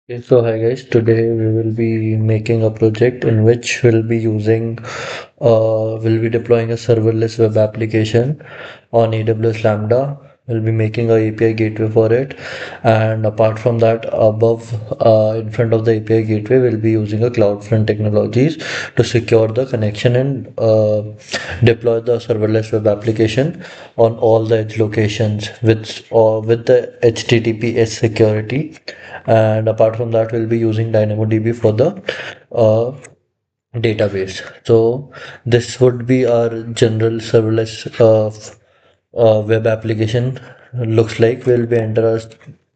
Okay, so hi guys, today we will be making a project in which we'll be deploying a serverless web application on AWS Lambda. We'll be making a API gateway for it, and apart from that, in front of the API gateway, we'll be using a CloudFront technologies to secure the connection and deploy the serverless web application on all the edge locations with the HTTPS security. And apart from that, we'll be using DynamoDB for the uh, database. So this would be our general serverless web application looks like. We'll be enter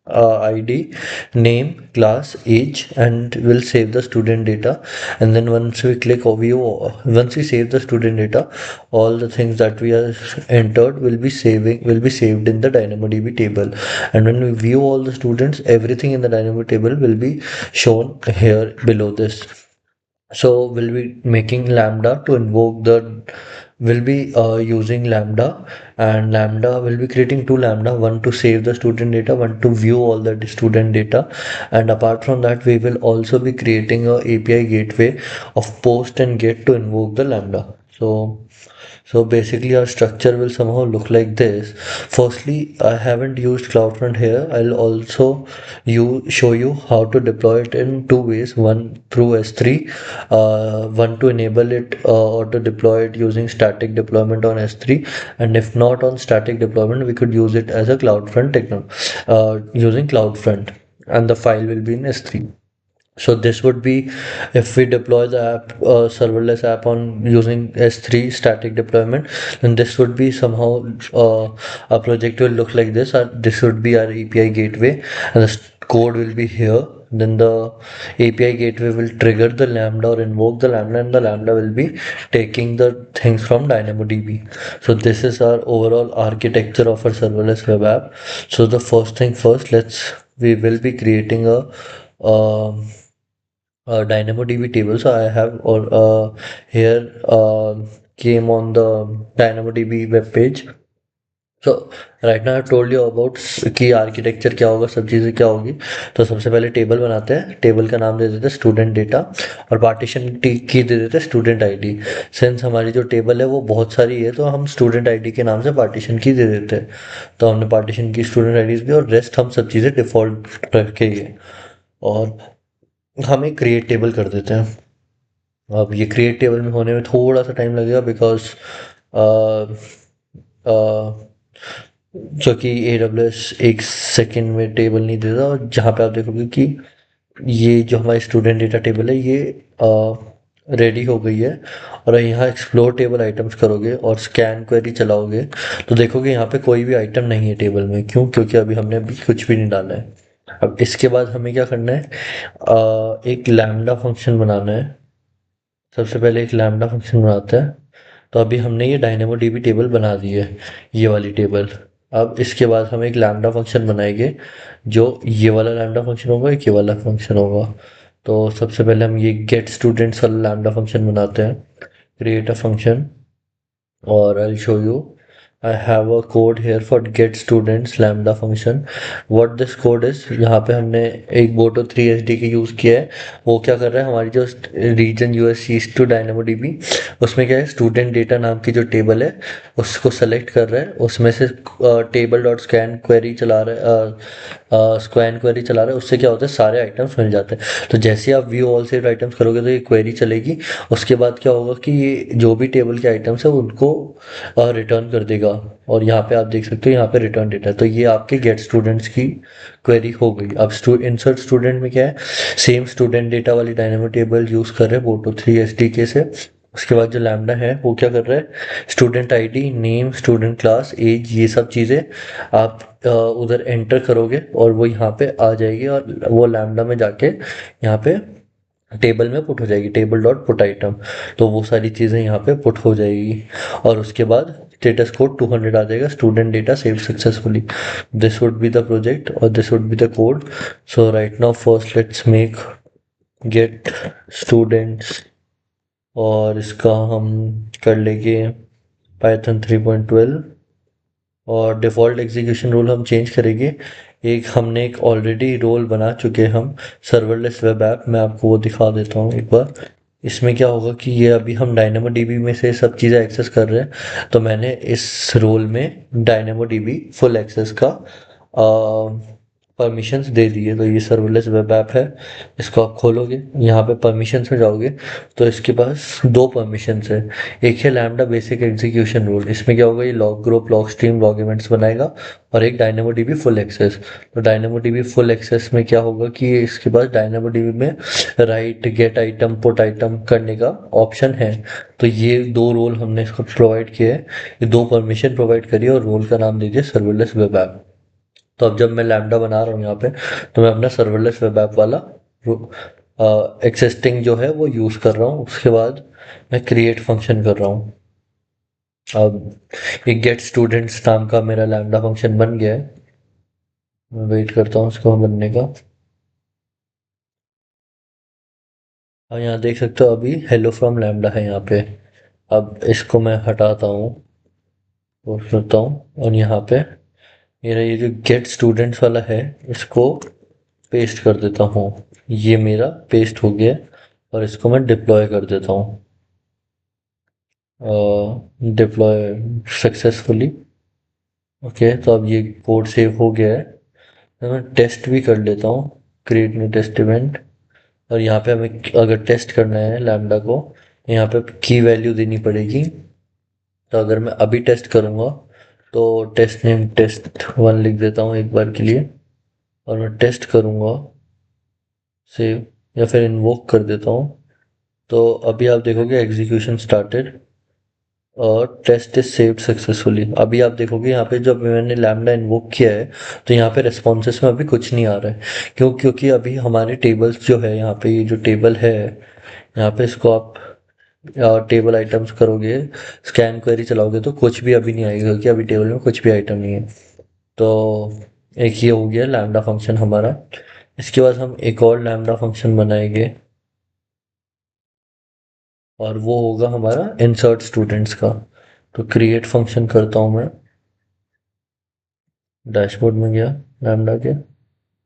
our ID, name, class, age, and we'll save the student data. And then once we save the student data, all the things that we have entered will be saved in the DynamoDB table. And when we view all the students, everything in the Dynamo table will be shown here below this. So we'll be making Lambda to invoke the we'll be using Lambda, and Lambda will be creating two Lambda, one to save the student data, one to view all the student data. And apart from that, we will also be creating a API gateway of post and get to invoke the Lambda. So basically our structure will somehow look like this. Firstly, I haven't used CloudFront here. I'll also show you how to deploy it in two ways. One through S3, one to enable it or to deploy it using static deployment on S3. And if not on static deployment, we could use it as a using CloudFront, and the file will be in S3. So this would be if we deploy the serverless app on using S3 static deployment, then this would be somehow a project will look like this. This would be our API gateway, and the code will be here. Then the API gateway will trigger the Lambda or invoke the Lambda, and the Lambda will be taking the things from DynamoDB. So this is our overall architecture of our serverless web app. So the first thing first, we will be creating um DynamoDB table. So I have or here came on the DynamoDB web page. So right now I told you about की architecture क्या होगा, सब चीज़ें क्या होगी. तो सबसे पहले टेबल बनाते हैं. टेबल का नाम दे देते हैं स्टूडेंट डेटा, और पार्टीशन की दे देते हैं स्टूडेंट आईडी. सिंस हमारी जो टेबल है वो बहुत सारी है, तो हम स्टूडेंट आईडी के नाम से पार्टीशन की दे देते हैं. तो हमने पार्टीशन की स्टूडेंट आईडीज भी, और रेस्ट हम सब चीज़ें डिफ़ॉल्ट रख के ही है. और हम एक क्रिएट टेबल कर देते हैं. अब ये क्रिएट टेबल में होने में थोड़ा सा टाइम लगेगा, बिकॉज क्योंकि AWS एक सेकंड में टेबल नहीं देता. और जहाँ पे आप देखोगे कि ये जो हमारी स्टूडेंट डेटा टेबल है, ये रेडी हो गई है. और यहाँ एक्सप्लोर टेबल आइटम्स करोगे और स्कैन क्वेरी चलाओगे, तो देखोगे यहाँ पे कोई भी आइटम नहीं है टेबल में. क्यों? क्योंकि अभी कुछ भी नहीं डाला है. अब इसके बाद हमें क्या करना है, एक लैम्डा फंक्शन बनाना है. सबसे पहले एक लैम्डा फंक्शन बनाते हैं. तो अभी हमने ये डायनेमो टेबल बना दी है, ये वाली टेबल. अब इसके बाद हम एक लैम्डा फंक्शन बनाएंगे, जो ये वाला लैम्डा फंक्शन होगा, एक ये वाला फंक्शन होगा. तो सबसे पहले हम ये गेट स्टूडेंट्स वाला लैम्डा फंक्शन बनाते हैं. क्रिएट अ फंक्शन, और I show you. I have a code here for get students lambda function. What this code is, यहाँ पे हमने एक Boto 3 SDK यूज़ किया है. वो क्या कर रहा है, हमारी जो region US east two DynamoDB, उसमें क्या है, स्टूडेंट डेटा नाम की जो टेबल है उसको सेलेक्ट कर रहा है. उसमें से टेबल डॉट स्कैन क्वेरी चला रहा है. उससे क्या होता है, सारे आइटम्स मिल जाते हैं. तो जैसे आप व्यू ऑल सेव आइटम्स करोगे तो ये क्वेरी चलेगी. उसके बाद क्या होगा कि ये जो भी टेबल के आइटम्स है उनको रिटर्न कर देगा. और यहाँ पे आप देख सकते हो, यहाँ पे रिटर्न डेटा. तो ये आपके गेट स्टूडेंट्स की क्वेरी हो गई. अब इंसर्ट स्टूडेंट में क्या है, सेम स्टूडेंट डेटा वाली डायनेमो टेबल यूज़ कर रहे हैं Boto 3 SDK से. उसके बाद जो लैम्डा है वो क्या कर रहा है, student ID, name, student class, age, ये सब चीज़ें आप उधर एंटर करोगे और वो यहाँ पे आ जाएगी, और वो लैम्डा में जाके यहाँ पे टेबल में पुट हो जाएगी, टेबल डॉट पुट आइटम. तो वो सारी चीज़ें यहाँ पे पुट हो जाएगी. और उसके बाद स्टेटस कोड 200 आ जाएगा, student data save successfully. This would be the project और this would be the code. So right now first let's make get students, और इसका हम कर लेंगे पाइथन 3.12. और डिफ़ॉल्ट एग्जीक्यूशन रूल हम चेंज करेंगे एक हमने एक ऑलरेडी रोल बना चुके हैं हम सर्वरलेस वेब ऐप। मैं आपको वो दिखा देता हूँ एक बार। इसमें क्या होगा कि ये अभी हम डायनामोडीबी में से सब चीज़ें एक्सेस कर रहे हैं, तो मैंने इस रोल में डायनामोडीबी फुल एक्सेस का परमिशंस दे दिए। तो ये सर्वरलेस वेब ऐप है, इसको आप खोलोगे, यहाँ पे परमिशंस में जाओगे तो इसके पास दो परमिशंस है। एक है लैम्डा बेसिक एग्जीक्यूशन रूल, इसमें क्या होगा, ये log group, log stream, log events बनाएगा। और एक डायनामोडीबी फुल एक्सेस। तो डायनामोडीबी फुल एक्सेस में क्या होगा कि इसके पास डायनामोडीबी में right, gate item, put item करने का ऑप्शन है। तो ये दो रोल हमने इसको प्रोवाइड किए हैं, ये दो परमिशन प्रोवाइड करिए और रोल का नाम दीजिए सर्वरलेस वेब ऐप। तो अब जब मैं लैम्डा बना रहा हूँ यहाँ पे, तो मैं अपना सर्वरलेस वेब ऐप वाला एक्सिस्टिंग जो है वो यूज़ कर रहा हूँ। उसके बाद मैं क्रिएट फंक्शन कर रहा हूँ। अब एक गेट स्टूडेंट्स नाम का मेरा लैम्डा फंक्शन बन गया है। मैं वेट करता हूँ उसको बनने का। और यहाँ देख सकते हो अभी हेलो फ्रॉम लैम्डा है यहाँ पे। अब इसको मैं हटाता हूँ और करता हूँ, और यहाँ पे मेरा ये जो गेट स्टूडेंट्स वाला है इसको पेस्ट कर देता हूँ। ये मेरा पेस्ट हो गया, और इसको मैं डिप्लॉय कर देता हूँ। Deploy successfully. ओके, तो अब ये कोड सेव हो गया है। तो मैं टेस्ट भी कर लेता हूँ, क्रिएट न्यू टेस्ट इवेंट। और यहाँ पे हमें अगर टेस्ट करना है लैम्डा को, यहाँ पे की वैल्यू देनी पड़ेगी। तो अगर मैं अभी टेस्ट करूँगा तो टेस्ट नेम टेस्ट वन लिख देता हूँ एक बार के लिए, और मैं टेस्ट करूँगा सेव, या फिर इन्वोक कर देता हूँ। तो अभी आप देखोगे एग्जीक्यूशन स्टार्टेड और टेस्ट इज सेव्ड सक्सेसफुली। अभी आप देखोगे यहाँ पे जब मैंने लैम्डा इन्वोक किया है, तो यहाँ पे रेस्पॉन्सेस में अभी कुछ नहीं आ रहा है। क्योंकि अभी हमारे टेबल्स जो है, यहाँ पे ये जो टेबल है, यहाँ पे इसको आप टेबल आइटम्स करोगे, स्कैन क्वेरी चलाओगे तो कुछ भी अभी नहीं आएगा, क्योंकि अभी टेबल में कुछ भी आइटम नहीं है। तो एक ये हो गया लैम्डा फंक्शन हमारा। इसके बाद हम एक और लैम्डा फंक्शन बनाएंगे, और वो होगा हमारा इंसर्ट स्टूडेंट्स का। तो क्रिएट फंक्शन करता हूँ मैं, डैशबोर्ड में गया, लैम्डा के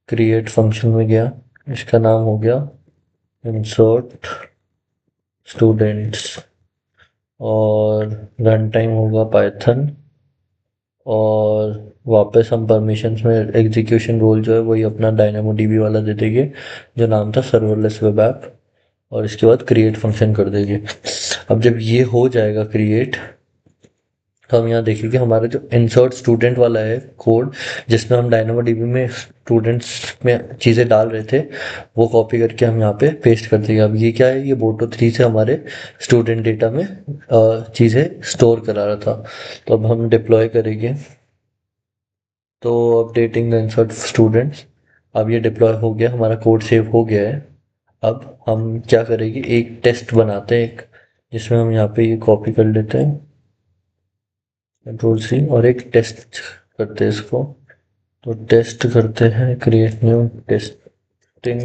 क्रिएट फंक्शन में गया, इसका नाम हो गया इंसर्ट स्टूडेंट्स, और रन टाइम होगा पाइथन। और वापस हम परमिशंस में एग्जीक्यूशन रोल जो है वही अपना डायनामो डीबी वाला दे देंगे, जो नाम था सर्वरलेस वेब ऐप। और इसके बाद क्रिएट फंक्शन कर देंगे। अब जब ये हो जाएगा क्रिएट, तो हम यहाँ देखेंगे हमारा जो इंसर्ट स्टूडेंट वाला है कोड, जिसमें हम डायनामोडीबी में स्टूडेंट्स में चीज़ें डाल रहे थे, वो कॉपी करके हम यहाँ पे पेस्ट कर देंगे। अब ये क्या है, ये बोटो 3 से हमारे स्टूडेंट डेटा में चीज़ें स्टोर करा रहा था। तो अब हम डिप्लॉय करेंगे, तो अपडेटिंग द इंसर्ट स्टूडेंट्स। अब ये डिप्लॉय हो गया, हमारा कोड सेव हो गया है। अब हम क्या करेंगे, एक टेस्ट बनाते हैं एक, जिसमें हम यहाँ पे ये कॉपी कर लेते हैं, कंट्रोल सी, और एक टेस्ट करते हैं इसको। तो टेस्ट करते हैं, क्रिएट न्यू टेस्टिंग,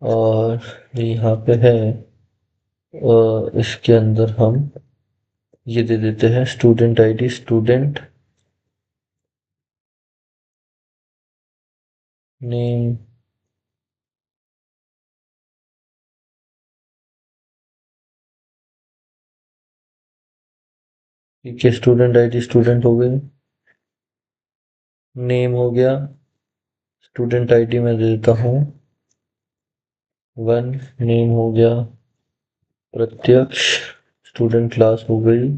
और यहाँ पे है इसके अंदर हम ये दे देते हैं स्टूडेंट आईडी, स्टूडेंट नेम। ठीक है, स्टूडेंट आईडी स्टूडेंट हो गई, नेम हो गया, स्टूडेंट आईडी मैं दे देता हूँ वन, नेम हो गया प्रत्यक्ष, स्टूडेंट क्लास हो गई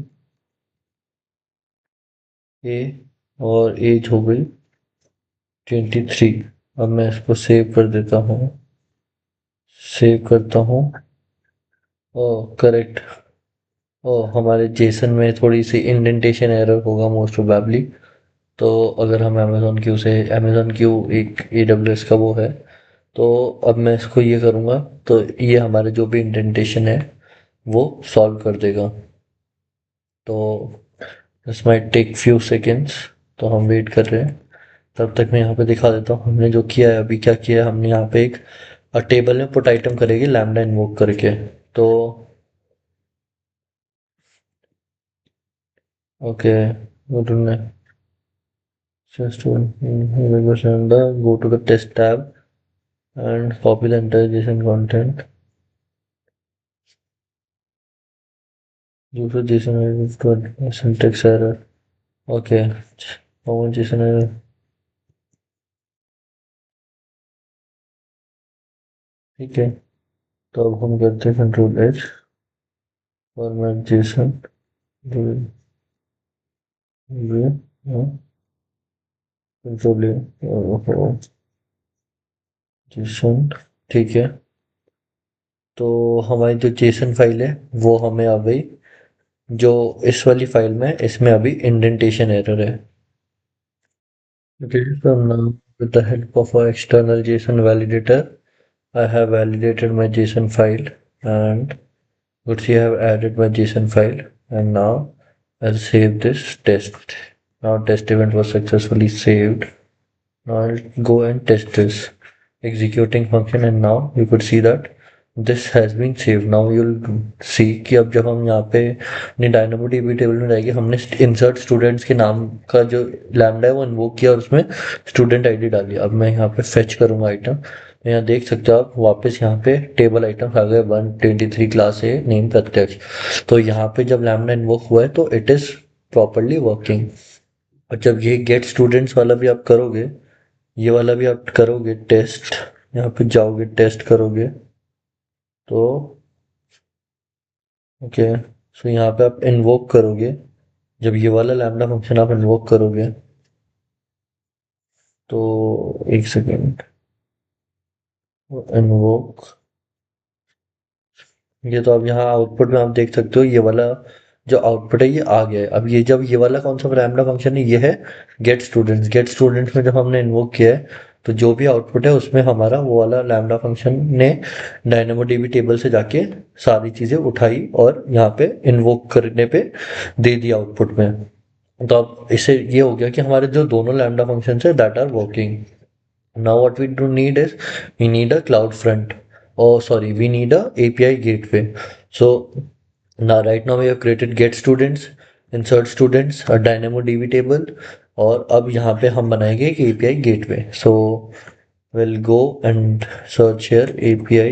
ए, और एज हो गई 23। अब मैं इसको सेव कर देता हूँ, सेव करता हूँ। ओ करेक्ट। ओ, हमारे जेसन में थोड़ी सी इंडेंटेशन एरर होगा मोस्ट प्रोबेबली। तो अगर हम अमेज़न क्यू से, अमेज़न क्यू एक एडब्ल्यूएस का वो है, तो अब मैं इसको ये करूँगा, तो ये हमारे जो भी इंडेंटेशन है वो सॉल्व कर देगा। तो this might take few seconds, तो हम वेट कर रहे हैं। तब तक मैं यहाँ पे दिखा देता हूँ हमने जो किया है। अभी क्या किया है हमने, यहाँ पे एक टेबल में पुट आइटम करेगी लैम्डा इन्वोक करके। तो ओके, वो तुमने Just to go to the test tab and copy the entire JSON content. Use the JSON array to syntax error. Okay, common JSON error. ठीक है, तो अब हम करते हैं control H format Jason control Jason. ठीक है, तो हमारी जो जेसन फाइल है वो हमें आ गई। जो इस वाली फाइल में इसमें अभी इंडेंटेशन एरर है। Okay, so now with the help of our external JSON validator, I have validated my JSON file and would see I have added my JSON file, and now I'll save this test. Now test event was successfully saved. Now I'll go and test this executing function, and now you could see that this has been saved. Now you'll see कि अब जब हम यहाँ पे अपनी DynamoDB table में जाएंगे, हमने insert students के नाम का जो लैम्डा है वो इन्वोक किया और उसमें स्टूडेंट आईडी डाली। अब मैं यहाँ पे फेच करूँगा आइटम, तो यहाँ देख सकते हो आप वापस यहाँ पे टेबल आइटम आ गए 123 क्लास ए नेम प्रत्यक्ष। तो यहाँ पे जब लैम्डा इन्वोक हुआ है तो इट इज प्रॉपरली वर्किंग। और जब ये गेट स्टूडेंट्स वाला भी आप करोगे, ये वाला भी आप करोगे टेस्ट, यहाँ पे जाओगे टेस्ट करोगे तो ओके, सो यहाँ पे आप इन्वोक करोगे। जब ये वाला लैम्डा फंक्शन आप इन्वोक करोगे तो एक सेकेंड, इन्वोक, ये तो अब यहाँ आउटपुट में आप देख सकते हो ये वाला जो आउटपुट है ये आ गया है। अब ये जब ये वाला कौन सा लैम्डा फंक्शन है, ये है गेट स्टूडेंट्स। गेट स्टूडेंट्स में जब हमने इन्वोक किया है तो जो भी आउटपुट है उसमें हमारा वो वाला लैम्डा फंक्शन ने डायनामोडीबी टेबल से जाके सारी चीजें उठाई और यहाँ पे इन्वोक करने पे दे दिया आउटपुट में। तो अब इससे ये हो गया कि हमारे जो दोनों लैम्डा फंक्शन है that are working. Now what we do need is we need a cloud front. Oh, sorry, we need a API gateway. So now right now we have created get students, insert students, a DynamoDB table, और अब यहाँ पे हम बनाएंगे एक API gateway. So we'll go and search here API.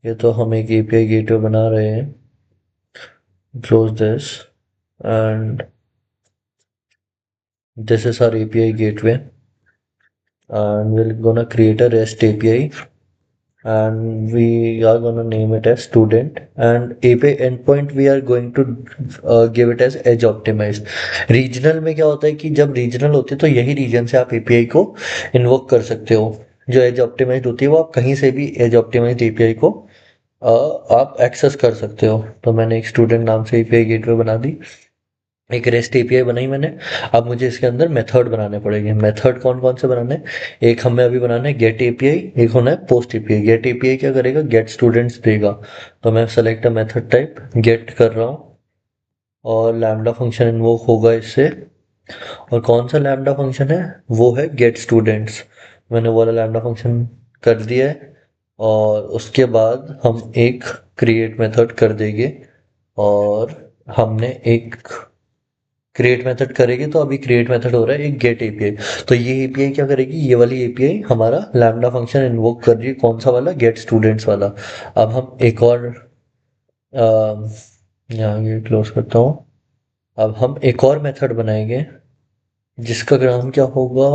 ये तो हम एक API gateway बना रहे हैं। Close this and this is our API gateway, and we're gonna create a REST API and we are gonna name it as student, and API endpoint we are going to give it as edge optimized. Regional में क्या होता है कि जब regional होती है तो यही रीजन से आप API को इन्वोक कर सकते हो। जो एज ऑप्टिमाइज्ड होती है वो आप कहीं से भी एज ऑप्टिमाइज्ड API को आप एक्सेस कर सकते हो। तो मैंने एक स्टूडेंट नाम से API गेटवे बना दी, एक रेस्ट एपीआई बनाई मैंने। अब मुझे इसके अंदर मेथड बनाने पड़ेंगे। मेथड कौन कौन से बनाने हैं, एक हमें अभी बनाना है गेट एपीआई, एक होना है पोस्ट एपीआई। गेट एपीआई क्या करेगा, गेट स्टूडेंट्स देगा। तो मैं select a method type get कर रहा हूँ और लैम्डा फंक्शन इन्वोक होगा इससे। और कौन सा लैम्डा फंक्शन है, वो है गेट स्टूडेंट्स। मैंने वो वाला लैम्डा फंक्शन कर दिया है और उसके बाद हम एक क्रिएट मेथड कर देंगे और हमने एक क्रिएट मेथड करेंगे। तो अभी क्रिएट मेथड हो रहा है एक गेट एपीआई। तो ये एपीआई क्या करेगी, ये वाली एपीआई हमारा लैम्डा फंक्शन इन्वोक कर रही है। कौन सा वाला, गेट स्टूडेंट्स वाला। अब हम एक और यहाँ ये क्लोज करता हूँ। अब हम एक और मेथड बनाएंगे जिसका नाम क्या होगा,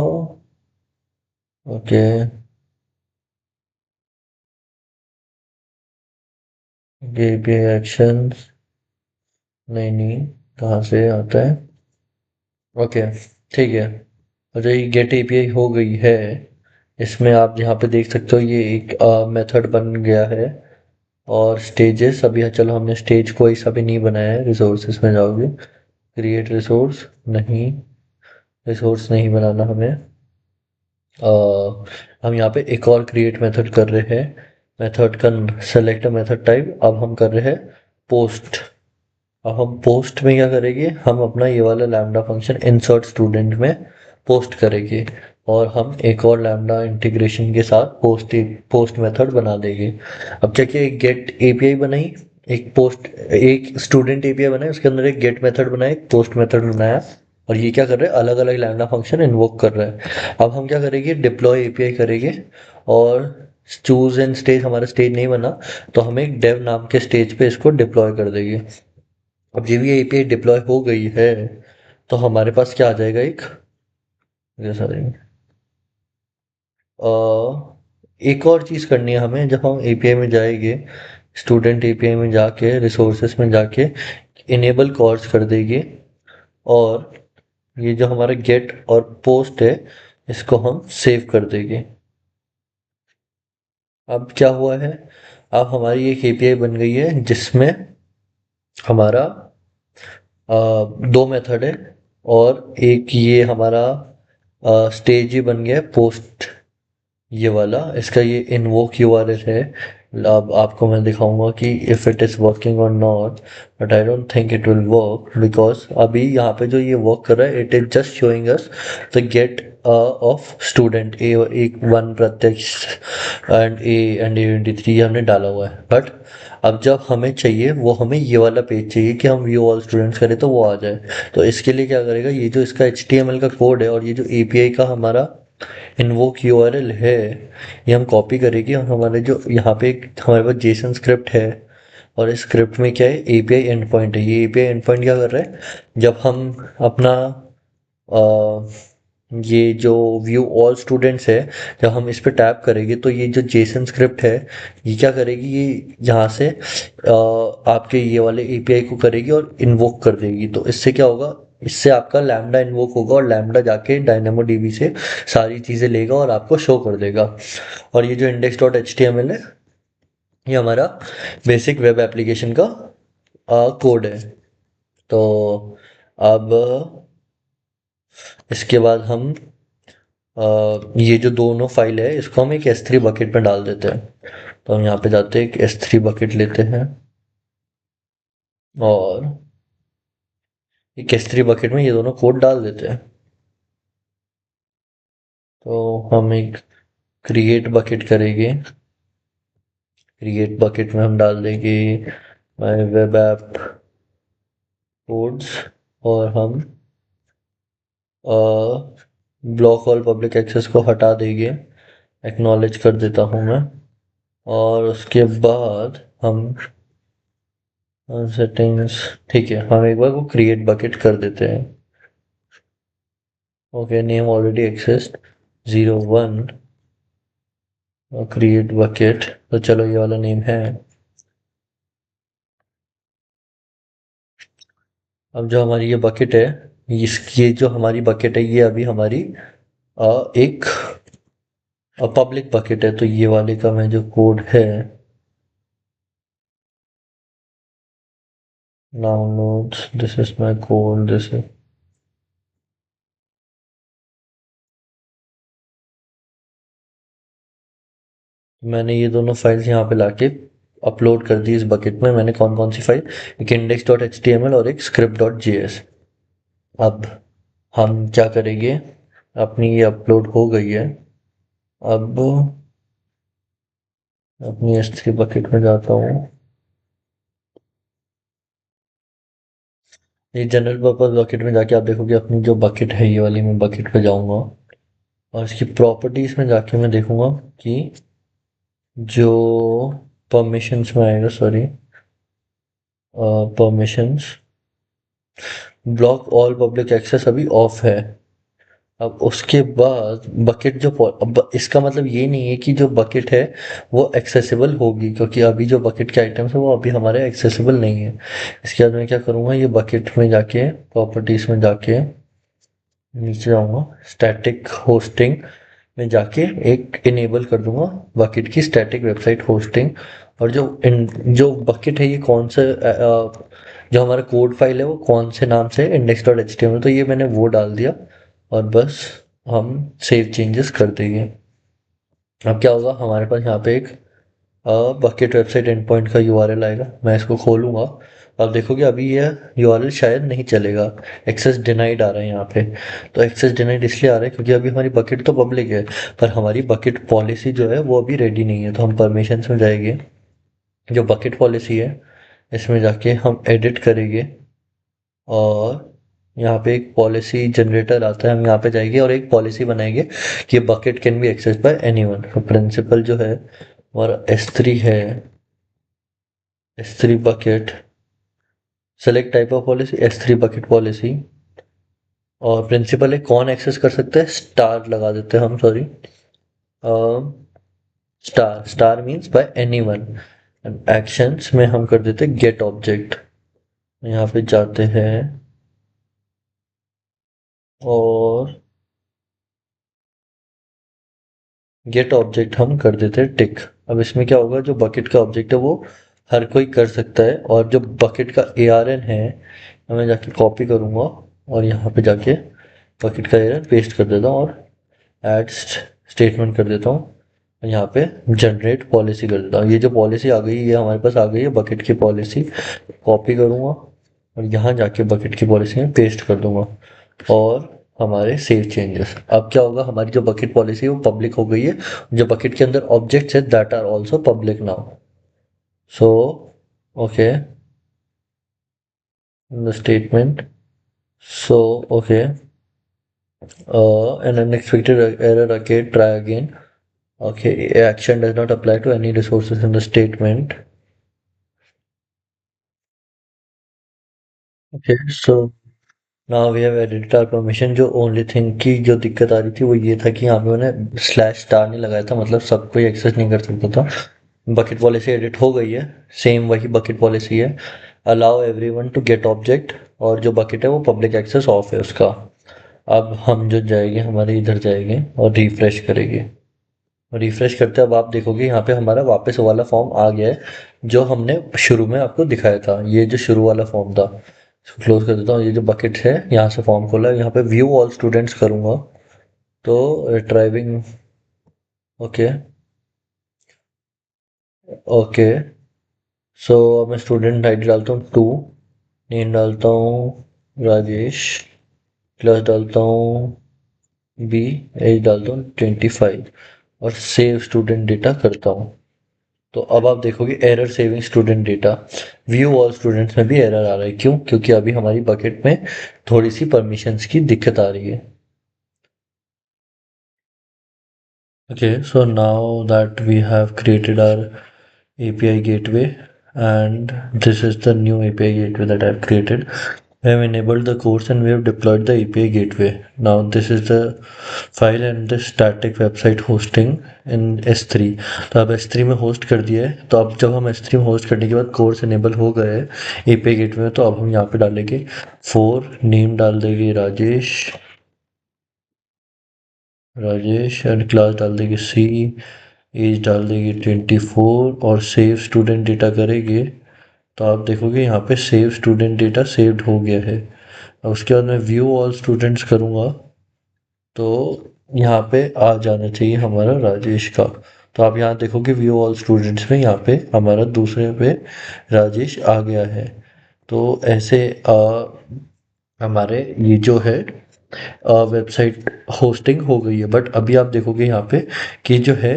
ओके एपीआई एक्शन, नहीं नहीं कहाँ से आता है, ओके ठीक है। अच्छा ये गेट एपीआई हो गई है। इसमें आप यहाँ पे देख सकते हो ये एक मेथड बन गया है और स्टेजेस अभी, चलो हमने स्टेज कोई सा भी नहीं बनाया है। रिसोर्सेस में जाओगे, क्रिएट रिसोर्स, नहीं रिसोर्स नहीं बनाना हमें। हम यहाँ पे एक और क्रिएट मेथड कर रहे हैं। मेथड का सेलेक्ट मेथड टाइप, अब हम कर रहे हैं पोस्ट। अब हम पोस्ट में क्या करेंगे, हम अपना ये वाला लैम्डा फंक्शन इंसर्ट स्टूडेंट में पोस्ट करेंगे और हम एक और लैम्डा इंटीग्रेशन के साथ पोस्ट मेथड बना देंगे। अब क्या किया, एक गेट एपीआई बनाई एक स्टूडेंट एपीआई बनाया, उसके अंदर एक गेट मेथड बनाया, एक पोस्ट मेथड बनाया, और ये क्या कर रहे हैं, अलग अलग लैम्डा फंक्शन इन्वोक कर रहे हैं। अब हम क्या करेंगे, डिप्लॉय एपीआई करेंगे, और चूज एंड स्टेज हमारा स्टेज नहीं बना, तो हम एक डेव नाम के स्टेज पे इसको डिप्लॉय कर देंगे। अब जब ये एपीआई डिप्लॉय हो गई है, तो हमारे पास क्या आ जाएगा, एक जैसा एक और चीज़ करनी है हमें। जब हम एपीआई में जाएंगे, स्टूडेंट एपीआई में जाके रिसोर्सेस में जाके इनेबल कॉल्स कर देंगे, और ये जो हमारा गेट और पोस्ट है, इसको हम सेव कर देंगे। अब क्या हुआ है, अब हमारी एक एपीआई बन गई है जिसमें हमारा दो मेथड है, और एक ये हमारा स्टेज ही बन गया है, पोस्ट ये वाला, इसका ये इन्वोक यूआरएल है। अब आपको मैं दिखाऊंगा कि इफ़ इट इज़ वर्किंग और not, but I don't think it will work, because अभी यहाँ पे जो ये वर्क कर रहा है, it is just showing us the get of student a, एक वन प्रत्यक्ष एंड ए23 हमने डाला हुआ है। बट अब जब हमें चाहिए, वो हमें ये वाला पेज चाहिए कि हम व्यू ऑल स्टूडेंट्स करें तो वो आ जाए। तो इसके लिए क्या करेगा, ये जो इसका HTML का कोड है, और ये जो एपीआई का हमारा इन्वोक यूआरएल है, ये हम कॉपी करेंगे, और हमारे जो यहाँ पे एक हमारे पास जेसन स्क्रिप्ट है, और इस स्क्रिप्ट में क्या है, एपीआई एंड पॉइंट है। ये एपीआई एंड पॉइंट क्या कर रहा है, जब हम अपना ये जो व्यू ऑल स्टूडेंट्स है, जब हम इस पे टैप करेंगे, तो ये जो जेसन स्क्रिप्ट है, ये क्या करेगी, ये यहाँ से आपके ये वाले एपीआई को करेगी और इन्वोक कर देगी। तो इससे क्या होगा, इससे आपका लैम्डा इन्वोक होगा, और लैम्डा जाके डायनेमो डीबी से सारी चीज़ें लेगा और आपको शो कर देगा। और ये जो index dot H T M L है, ये हमारा बेसिक वेब एप्लीकेशन का कोड है। तो अब इसके बाद हम ये जो दोनों फाइल है, इसको हम एक S3 बकेट में डाल देते हैं। तो हम यहाँ पे जाते हैं, एक S3 बकेट लेते हैं, और एक S3 बकेट में ये दोनों कोड डाल देते हैं। तो हम एक क्रिएट बकेट करेंगे, क्रिएट बकेट में हम डाल देंगे माय वेब ऐप कोड्स, और हम ब्लॉक ऑल पब्लिक एक्सेस को हटा देंगे, एक्नॉलेज कर देता हूँ मैं। और उसके बाद हम सेटिंग्स, ठीक है, हम एक बार वो क्रिएट बकेट कर देते हैं। Okay, name already exist 01 create bucket, तो चलो ये वाला नेम है। अब जो हमारी ये बकेट है, ये जो हमारी बकेट है, ये अभी हमारी एक पब्लिक बकेट है। तो ये वाले का मैं जो कोड है, downloads, this is my code, this is, मैंने ये दोनों फाइल्स यहाँ पे लाके अपलोड कर दी इस बकेट में। मैंने कौन कौन सी फाइल, एक index dot H T M L और एक स्क्रिप्ट डॉट जी एस। अब हम क्या करेंगे, अपनी ये अपलोड हो गई है। अब अपनी S3 बकेट में जाता हूँ, ये जनरल पर्पज बकेट में जाके आप देखोगे अपनी जो बकेट है, ये वाली मैं बकेट पे जाऊंगा, और इसकी प्रॉपर्टीज में जाके मैं देखूंगा कि जो परमिशंस में आएगा, sorry, permissions, block all public access अभी ऑफ है। अब उसके बाद बकेट जो अब इसका मतलब ये नहीं है कि जो बकेट है वो एक्सेसिबल होगी, क्योंकि अभी जो बकेट के आइटम्स है वो अभी हमारे एक्सेसिबल नहीं है। इसके बाद मैं क्या करूँगा, ये बकेट में जाके प्रॉपर्टीज में जाके नीचे जाऊँगा, स्टैटिक होस्टिंग में जाके एक इनेबल कर दूंगा बकेट की स्टैटिक वेबसाइट होस्टिंग। और जो बकेट है, ये कौन सा जो हमारा कोड फाइल है वो कौन से नाम से, index dot H T M L, तो ये मैंने वो डाल दिया, और बस हम सेव चेंजेस कर देंगे। अब क्या होगा, हमारे पास यहाँ पे एक बकेट वेबसाइट एंड पॉइंट का यूआरएल आएगा। मैं इसको खोलूंगा, आप देखोगे अभी यह यूआरएल शायद नहीं चलेगा, एक्सेस डिनाइड आ रहा है यहाँ पे। तो एक्सेस डिनाइड इसलिए आ रहा है क्योंकि अभी हमारी बकेट तो पब्लिक है, पर हमारी बकेट पॉलिसी जो है वो अभी रेडी नहीं है। तो हम परमिशंस में जाएंगे, जो बकेट पॉलिसी है, इसमें जाके हम एडिट करेंगे और यहाँ पे एक पॉलिसी जनरेटर आता है, हम यहाँ पे जाएंगे और एक पॉलिसी बनाएंगे कि bucket can be access by anyone. तो प्रिंसिपल जो है हमारा S3 है, S3 bucket, select type of policy S3 bucket policy. और प्रिंसिपल है कौन एक्सेस कर सकता है, स्टार लगा देते हैं हम, sorry, star, star means by anyone. Actions में हम कर देते गेट ऑब्जेक्ट, यहाँ पे जाते हैं और गेट ऑब्जेक्ट हम कर देते हैं टिक। अब इसमें क्या होगा, जो बकेट का ऑब्जेक्ट है वो हर कोई कर सकता है, और जो बकेट का ARN है मैं जाके कॉपी करूँगा और यहाँ पे जाके बकेट का ARN पेस्ट कर देता हूँ और ऐड स्टेटमेंट कर देता हूँ, और यहाँ पे जनरेट पॉलिसी कर देता हूँ। ये जो पॉलिसी आ गई, ये हमारे पास आ गई है बकेट की पॉलिसी। कॉपी करूँगा और यहाँ जाके बकेट की पॉलिसी में पेस्ट कर दूंगा और हमारे सेव चेंजेस। अब क्या होगा, हमारी जो बकेट पॉलिसी है वो पब्लिक हो गई है, जो बकेट के अंदर ऑब्जेक्ट्स है that are also public now. So okay, the statement, so okay, an unexpected error occurred, try again. Okay, action does not apply to any resources in the statement. Okay, so now we have edited our permission. जो only thing की जो दिक्कत आ रही थी वो ये था कि यहाँ पे मैंने स्लैश स्टार नहीं लगाया था, मतलब सब कोई एक्सेस नहीं कर सकता था। बकेट पॉलिसी एडिट हो गई है, सेम वही बकेट पॉलिसी है, allow everyone to get object, और जो बकेट है वो पब्लिक एक्सेस ऑफ है उसका। अब हम जो जाएंगे, हमारे इधर जाएंगे और रिफ्रेश करेंगे। रिफ्रेश करते अब आप देखोगे यहाँ पे हमारा वापस वाला फॉर्म आ गया है जो हमने शुरू में आपको दिखाया था। ये जो शुरू वाला फॉर्म था, इसको क्लोज कर देता हूँ। ये जो बकेट है यहाँ से फॉर्म खोला है, यहाँ पे व्यू ऑल स्टूडेंट्स करूँगा तो रिट्राइविंग, ओके ओके। सो अब मैं स्टूडेंट आईडी डालता हूँ 2, नेम डालता हूँ राजेश, क्लास डालता हूँ B, एज डालता हूँ 25 और सेव स्टूडेंट डेटा करता हूँ। तो अब आप देखोगे error saving student data, view all students में भी एरर आ रहा है। क्यों? क्योंकि अभी हमारी बकेट में थोड़ी सी परमिशंस की दिक्कत आ रही है। Okay, so now that we have created our API gateway, and this is the new API gateway that I've created. We have enabled the course and we have deployed the API gateway. Now this is the file and the static website hosting in S3। तो अब S3 में host कर दिया है। तो अब जब हम S3 में होस्ट करने के बाद कोर्स इनेबल हो गए है API गेटवे में, तो अब हम यहाँ पे डालेंगे 4, नेम डाल देंगे राजेश, राजेश एंड क्लास डाल देंगे C, एज डाल देंगे 24 और सेव स्टूडेंट डेटा करेंगे। तो आप देखोगे यहाँ पे सेव स्टूडेंट डेटा सेव्ड हो गया है। अब उसके बाद मैं व्यू ऑल स्टूडेंट्स करूँगा तो यहाँ पे आ जाना चाहिए हमारा राजेश का। तो आप यहाँ देखोगे व्यू ऑल स्टूडेंट्स में यहाँ पे हमारा दूसरे पे राजेश आ गया है। तो ऐसे हमारे ये जो है वेबसाइट होस्टिंग हो गई है। बट अभी आप देखोगे यहाँ पे कि जो है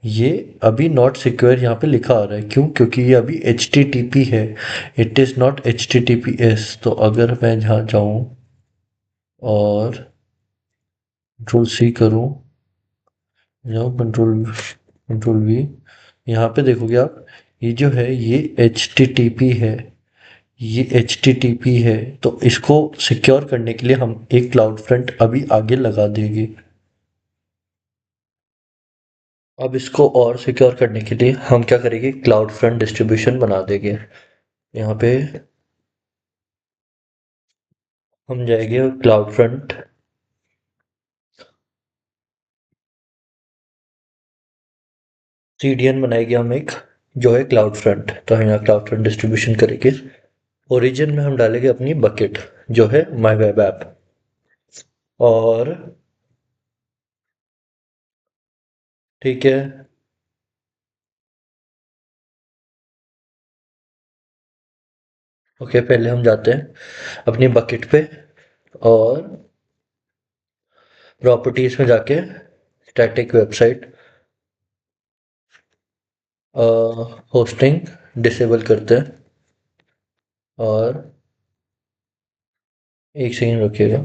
ये अभी नॉट सिक्योर यहाँ पे लिखा आ रहा है। क्यों? क्योंकि ये अभी HTTP है, इट इज़ नॉट HTTPS। तो अगर मैं यहाँ जाऊँ और कंट्रोल C करूँ, जाओ कंट्रोल V, यहाँ पे देखोगे आप ये जो है ये HTTP है, ये HTTP है। तो इसको सिक्योर करने के लिए हम एक क्लाउड फ्रंट अभी आगे लगा देंगे। अब इसको और सिक्योर करने के लिए हम क्या करेंगे, क्लाउड फ्रंट डिस्ट्रीब्यूशन बना देंगे। यहाँ पे हम जाएंगे क्लाउड फ्रंट, CDN बनाएंगे हम एक, जो है क्लाउड फ्रंट। तो हम यहाँ क्लाउड फ्रंट डिस्ट्रीब्यूशन करेंगे। ओरिजिन में हम डालेंगे अपनी बकेट जो है माई वेब ऐप, और ठीक है, ओके। पहले हम जाते हैं अपनी बकेट पे और प्रॉपर्टीज में जाके स्टैटिक वेबसाइट होस्टिंग डिसेबल करते हैं। और एक सेकंड रखिएगा।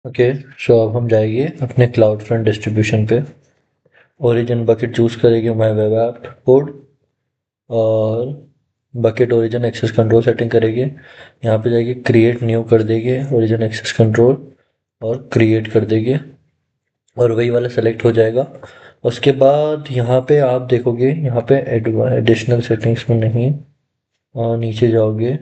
ओके, सो अब हम जाएंगे अपने क्लाउड फ्रंट डिस्ट्रीब्यूशन पे। ओरिजिन बकेट चूज करेंगे माई वेब ऐप कोड, और bucket origin access control setting करेंगे। यहाँ पे जाके क्रिएट न्यू कर देंगे ओरिजिन एक्सेस कंट्रोल, और क्रिएट कर देंगे, और वही वाला सेलेक्ट हो जाएगा। उसके बाद यहाँ पे आप देखोगे, यहाँ पे एडिशनल सेटिंग्स में नहीं, और नीचे जाओगे।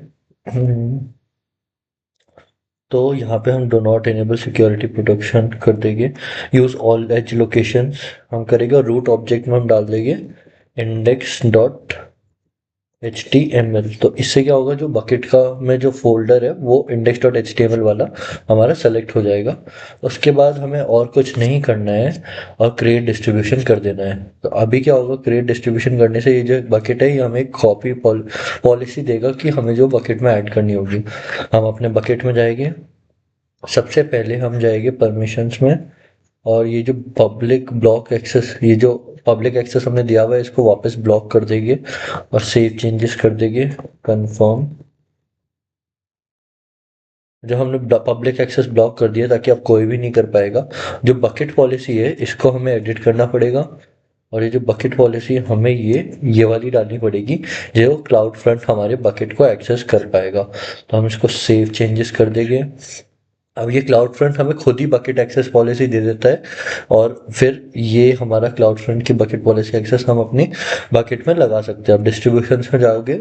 तो यहाँ पे हम do not enable security protection कर देंगे। यूज़ ऑल एज लोकेशंस हम करेंगे, और रूट ऑब्जेक्ट में हम डाल देंगे इंडेक्स डॉट HTML। तो इससे क्या होगा, जो बकेट का में जो फोल्डर है वो index.html वाला हमारा सेलेक्ट हो जाएगा। उसके बाद हमें और कुछ नहीं करना है, और क्रिएट डिस्ट्रीब्यूशन कर देना है। तो अभी क्या होगा, क्रिएट डिस्ट्रीब्यूशन करने से ये जो बकेट है ये हमें एक कॉपी पॉलिसी देगा कि हमें जो बकेट में ऐड करनी होगी। हम अपने बकेट में जाएंगे, सबसे पहले हम जाएंगे परमिशंस में, और ये जो पब्लिक ब्लॉक एक्सेस, ये जो पब्लिक एक्सेस हमने दिया हुआ है इसको वापस ब्लॉक कर देंगे, और सेव चेंजेस कर देंगे, कंफर्म। जो हमने पब्लिक एक्सेस ब्लॉक कर दिया ताकि अब कोई भी नहीं कर पाएगा। जो बकेट पॉलिसी है इसको हमें एडिट करना पड़ेगा, और ये जो बकेट पॉलिसी है हमें ये वाली डालनी पड़ेगी, जो क्लाउड फ्रंट हमारे बकेट को एक्सेस कर पाएगा। तो हम इसको सेव चेंजेस कर देंगे। अब ये क्लाउड फ्रंट हमें खुद ही बकेट एक्सेस पॉलिसी दे देता है, और फिर ये हमारा क्लाउड फ्रंट की बकेट पॉलिसी एक्सेस हम अपनी बकेट में लगा सकते हैं। अब डिस्ट्रीब्यूशन में जाओगे,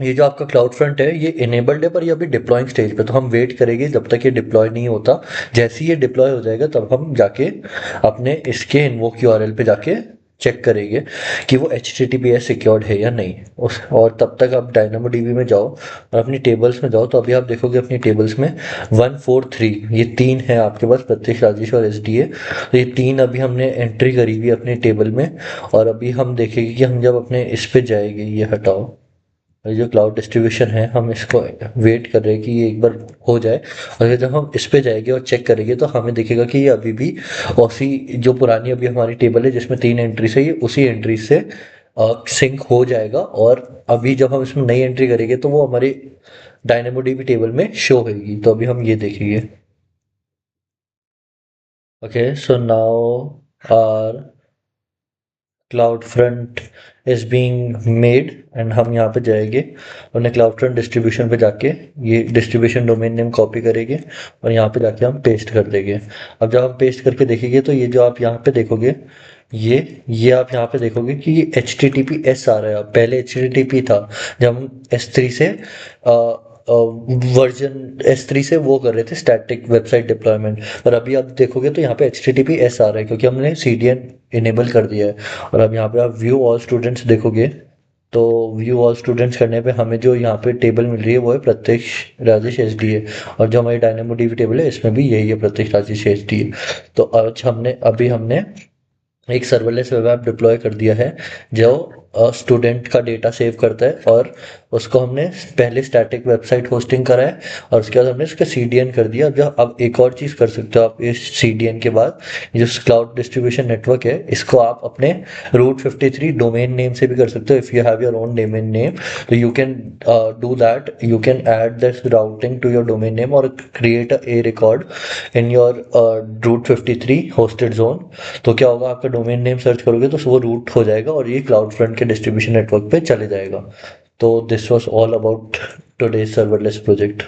ये जो आपका क्लाउड फ्रंट है ये इनेबल्ड है, पर ये अभी डिप्लॉइंग स्टेज पे, तो हम वेट करेंगे जब तक ये डिप्लॉय नहीं होता। जैसे ही ये डिप्लॉय हो जाएगा तब हम जाके अपने इसके इन्वोक यूआरएल पे जाके चेक करेंगे कि वो HTTPS सिक्योर्ड है या नहीं। उस और तब तक आप DynamoDB में जाओ और अपनी टेबल्स में जाओ, तो अभी आप देखोगे अपनी टेबल्स में 143 ये 3 है आपके पास, प्रत्यक्ष, राजेश और SDA। तो ये 3 अभी हमने एंट्री करी हुई अपनी टेबल में। और अभी हम देखेंगे कि हम जब अपने इस पे जाएंगे, ये हटाओ, और जो क्लाउड डिस्ट्रीब्यूशन है हम इसको वेट कर रहे हैं कि ये एक बार हो जाए, और जब हम इस पे जाएंगे और चेक करेंगे तो हमें दिखेगा कि ये अभी भी उसी, जो पुरानी अभी हमारी टेबल है जिसमें 3 एंट्री है, ये उसी एंट्री से सिंक हो जाएगा। और अभी जब हम इसमें नई एंट्री करेंगे तो वो हमारी डायनेमोडीबी टेबल में शो होगी। तो अभी हम ये देखेंगे। Okay, so now our CloudFront is being made, and हम यहाँ पे जाएंगे और क्लाउड फ्रंट डिस्ट्रीब्यूशन पे जाके ये डिस्ट्रीब्यूशन डोमेन नेम कॉपी करेंगे, और यहाँ पे जाके हम पेस्ट कर देंगे। अब जब हम पेस्ट करके देखेंगे तो ये जो आप यहाँ पे देखोगे, ये आप यहाँ पे देखोगे कि ये HTTPS आ रहा है। पहले HTTP था जब हम S3 से वर्जन S3 से वो कर रहे थे स्टैटिक वेबसाइट डिप्लॉयमेंट, और अभी आप देखोगे तो यहाँ पे HTTPS आ रहा है क्योंकि हमने CDN इनेबल कर दिया है। और अब यहाँ पे आप व्यू ऑल स्टूडेंट्स देखोगे, तो व्यू ऑल स्टूडेंट्स करने पे हमें जो यहाँ पे टेबल मिल रही है वो है प्रत्यक्ष, राजेश, SDA। और जो हमारी डायनेमोडीबी टेबल है इसमें भी यही है, प्रत्यक्ष, राजेश, SDA। तो आज हमने एक सर्वरलेस वेब ऐप डिप्लॉय कर दिया है जो स्टूडेंट का डेटा सेव करता है, और उसको हमने पहले स्टैटिक वेबसाइट होस्टिंग करा है, और उसके बाद हमने इसका CDN कर दिया। अब एक और चीज़ कर सकते हो आप इस CDN के बाद, जो क्लाउड डिस्ट्रीब्यूशन नेटवर्क है इसको आप अपने रूट 53 डोमेन नेम से भी कर सकते हो। If you have your own domain name तो you can do that, you can add this routing to your domain name और create a record in your route 53 hosted zone. तो क्या होगा, आपका डोमेन नेम सर्च करोगे तो वो root हो जाएगा और ये क्लाउड फ्रंट के डिस्ट्रीब्यूशन नेटवर्क पे चले जाएगा। तो this was all about today's serverless project.